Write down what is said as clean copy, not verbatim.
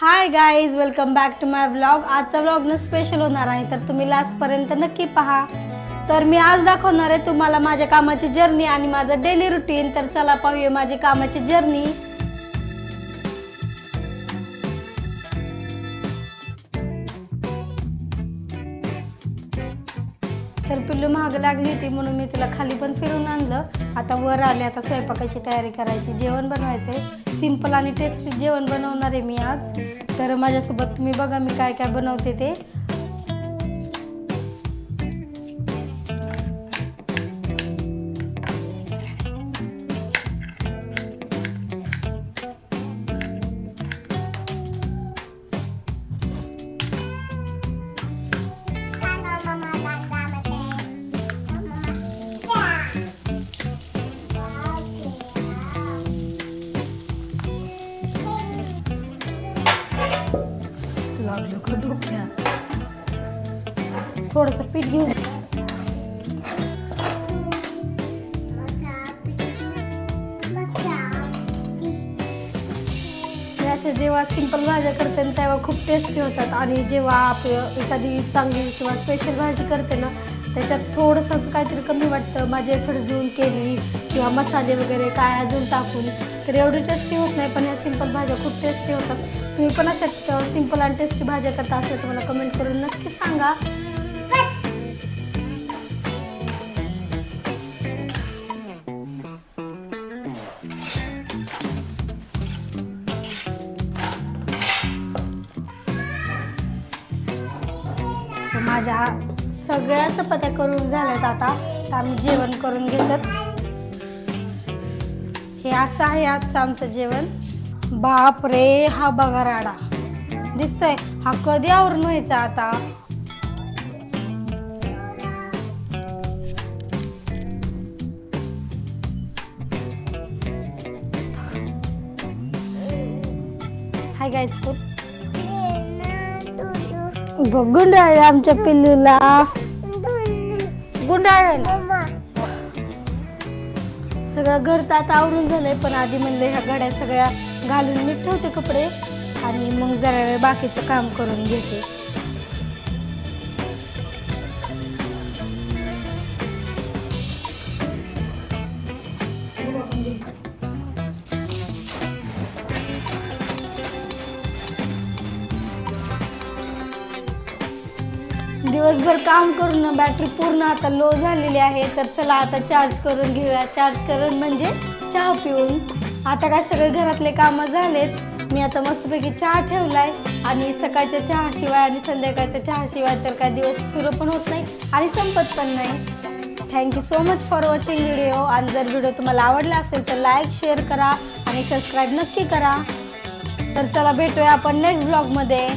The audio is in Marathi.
High guys, welcome back to my vlog. आजचा व्लॉग न स्पेशल होणार आहे, तर तुम्ही लास्ट पर्यंत नक्की पहा. तर मी आज दाखवणार आहे तुम्हाला माझ्या कामाची जर्नी आणि माझं डेली रुटीन. तर चला पाहूया माझी कामाची जर्नी. तर पिल्लू महाग लागली होती म्हणून मी तिला खाली पण फिरून आणलं. आता वर आले, आता स्वयंपाकाची तयारी करायची, जेवण बनवायचंय. सिंपल आणि टेस्टी जेवण बनवणार आहे मी आज. तर माझ्यासोबत तुम्ही बघा मी काय काय बनवते ते. थोडंसं पीठ घेऊन अशा जेव्हा सिंपल भाज्या करते ना तेव्हा खूप टेस्टी होतात. आणि जेव्हा आपलं एखादी चांगली किंवा स्पेशल भाजी करते ना त्याच्यात थोडंसं असं काहीतरी कमी वाटतं. माझे एफर्ट्स देऊन केली किंवा मसाले वगैरे काय अजून टाकून तर एवढी टेस्टी होत नाही. पण या सिंपल भाज्या खूप टेस्टी होतात. तुम्ही पण अशा सिंपल आणि टेस्टी भाज्या करता असेल तर मला कमेंट करून नक्की सांगा. माझ्या सगळ्या चपात्या करून झाल्यात. आता तर आम्ही जेवण करून घेतात. हे असं आहे आजचं आमचं जेवण. बाप रे, हा बघा राडा दिसतोय. हा कधी आवरून व्हायचा आता. हाय गाईज, गुंडाळे आमच्या पिल्लूला गुंडाळे. सगळं घर तर आता आवरून झालंय, पण आधी म्हणले ह्या घड्या सगळ्या घालून नीट ठेवते कपडे आणि मग जरा वेळ बाकीचं काम करून घेते. दिवसभर काम करून बॅटरी पूर्ण आता लो झालेली आहे. तर चला आता चार्ज करून घेऊया. चार्ज करून म्हणजे चहा पिऊन. आता काय सगळे घरातले कामं झालेत. मी आता मस्तपैकी चहा ठेवलाय आणि सकाळच्या चहाशिवाय आणि संध्याकाळच्या चहाशिवाय तर काय दिवस सुरू पण होत नाही आणि संपत पण नाही. Thank you so much for watching video. आणि जर व्हिडिओ तुम्हाला आवडला असेल तर लाईक शेअर करा आणि सबस्क्राईब नक्की करा. तर चला भेटूया आपण नेक्स्ट ब्लॉगमध्ये.